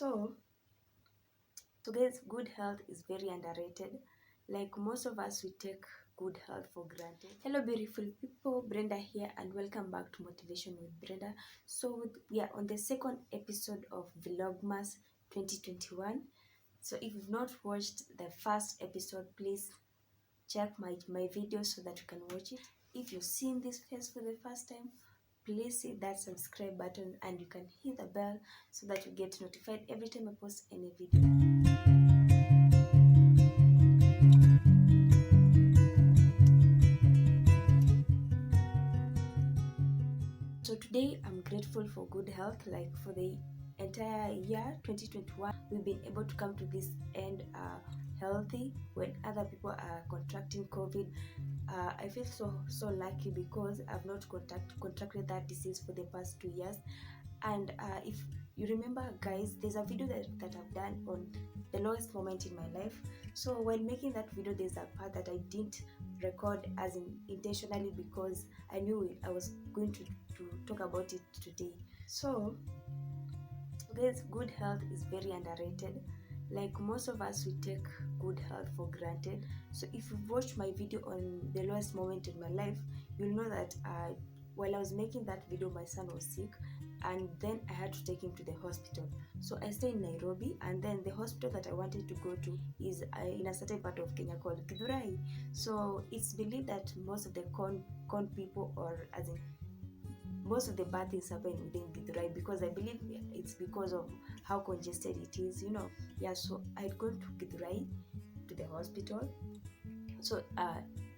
So guys, good health is very underrated. Like most of us, we take good health for granted. Hello beautiful people, Brenda here and welcome back to Motivation with Brenda. So we are on the second episode of Vlogmas 2021. So if you've not watched the first episode, please check my video so that you can watch it. If you've seen this face for the first time, please hit that subscribe button and you can hit the bell so that you get notified every time I post any video. So today I'm grateful for good health. Like for the entire year 2021, we've been able to come to this end healthy when other people are contracting COVID. I feel so lucky because I've not contracted that disease for the past 2 years. And if you remember guys, there's a video that I've done on the lowest moment in my life. So while making that video, there's a part that I didn't record as intentionally because I knew I was going to talk about it today. So guys, good health is very underrated. Like most of us, we take good health for granted. So if you've watched my video on the lowest moment in my life, you'll know that while I was making that video, my son was sick and then I had to take him to the hospital. So I stay in Nairobi, and then the hospital that I wanted to go to is in a certain part of Kenya called Githurai. So it's believed that most of the con people, or as in most of the bad things happen within Githurai, because I believe it's because of how congested it is, you know. Yeah, so I'd gone to Githurai to the hospital. So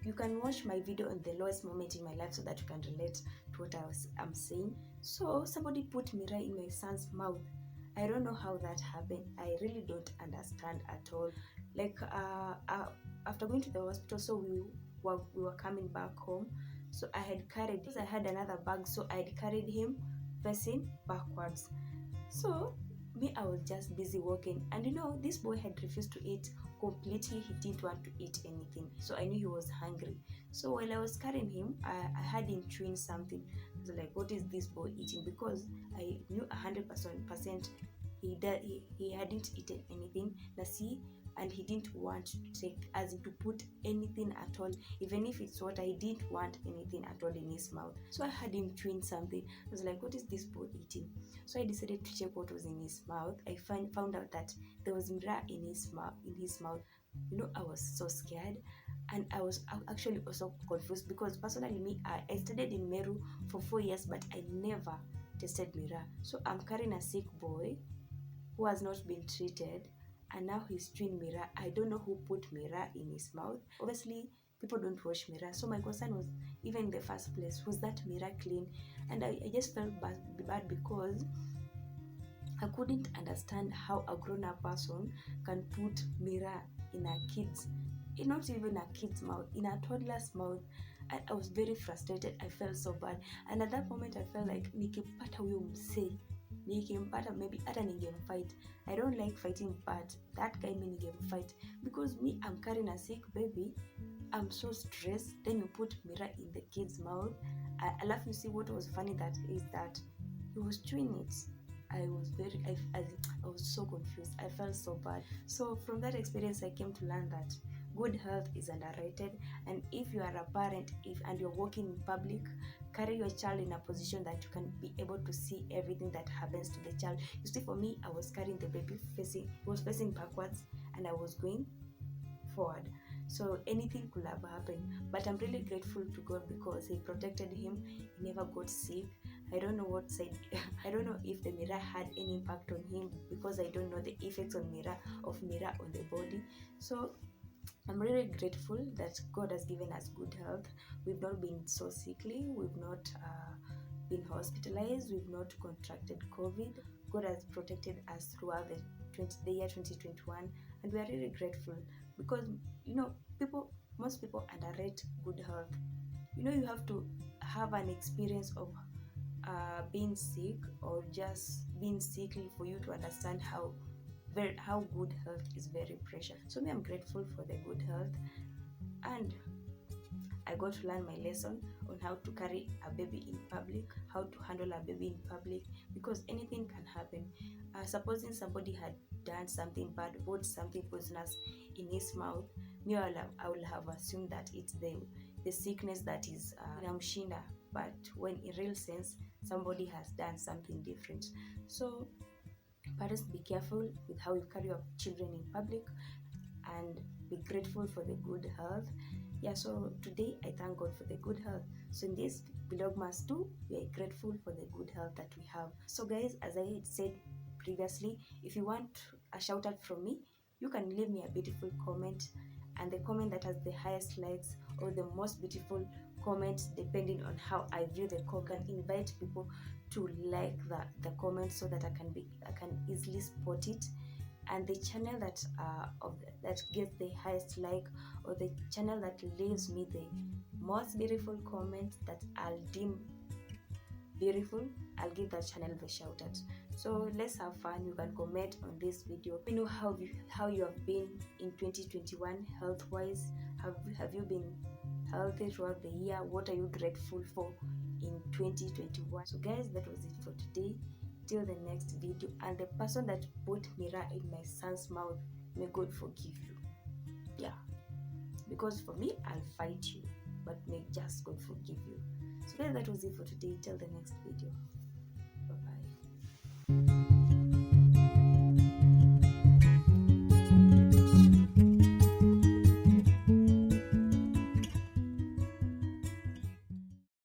you can watch my video on the lowest moment in my life so that you can relate to what I'm saying. So somebody put Mira in my son's mouth. I don't know how that happened. I really don't understand at all. Like after going to the hospital, so we were coming back home. So I had another bag, so I had carried him facing backwards. So me, I was just busy walking, and you know, this boy had refused to eat completely. He didn't want to eat anything, so I knew he was hungry. So while I was carrying him, I had him chewing something. I was like, what is this boy eating? Because I knew 100% he hadn't eaten anything. Now see, and he didn't want to take, as in to put anything at all, even if it's water. He didn't want anything at all in his mouth. So I had him chewing something. I was like, what is this boy eating? So I decided to check what was in his mouth. I found out that there was miraa in his mouth. You know, I was so scared, and I was actually also confused because personally me, I studied in Meru for 4 years, but I never tasted miraa. So I'm carrying a sick boy who has not been treated, and now he's chewing miraa. I don't know who put miraa in his mouth. Obviously people don't wash miraa, so my concern was, even in the first place, was that miraa clean? And I just felt bad because I couldn't understand how a grown-up person can put miraa in a kid's, not even a kid's mouth, in a toddler's mouth. I was very frustrated. I felt so bad, and at that moment I felt like nikipata huyo msee, nikimpata maybe hata ningemfight. I don't like fighting, but that guy me ningemfight, because me, I'm carrying a sick baby. I'm so stressed. Then you put miraa in the kid's mouth. I love, you see what was funny that is that he was chewing it. I was so confused. I felt so bad. So from that experience, I came to learn that good health is underrated. And if you are a parent, and you're walking in public, carry your child in a position that you can be able to see everything that happens to the child. You see, for me, I was carrying the baby he was facing backwards, and I was going forward. So anything could have happened, but I'm really grateful to God because he protected him. He never got sick. I don't know what side I don't know if the miraa had any impact on him, because I don't know the effects on miraa on the body. So I'm really grateful that God has given us good health. We've not been so sickly. We've not been hospitalized. We've not contracted COVID. God has protected us throughout the year 2021, and we are really grateful because, you know, most people underrate good health. You know, you have to have an experience of being sick, or just being sickly, for you to understand how good health is very precious. So me, I'm grateful for the good health, and I got to learn my lesson on how to carry a baby in public, how to handle a baby in public, because anything can happen. Supposing somebody had done something bad, put something poisonous in his mouth, me, I will have assumed that it's the sickness that is inamshinda, but when in real sense somebody has done something different. So parents, be careful with how you carry your children in public, and be grateful for the good health. Yeah, so today I thank God for the good health. So in this Vlogmas too, we are grateful for the good health that we have. So guys, as I had said previously, if you want a shout out from me, you can leave me a beautiful comment, and the comment that has the highest likes or the most beautiful comment, depending on how I view the comment, can invite people to like the comment so that I can easily spot it. And the channel that that gets the highest like, or the channel that leaves me the most beautiful comment that I'll deem beautiful, I'll give that channel the shout out. So let's have fun. You can comment on this video. Let me know how you have been in 2021 health wise. Have you been healthy throughout the year? What are you grateful for in 2021? So guys, that was it for today. Till the next video. And the person that put Mira in my son's mouth, may God forgive you. Yeah, because for me, I'll fight you, but may just God forgive you. So guys, that was it for today. Till the next video.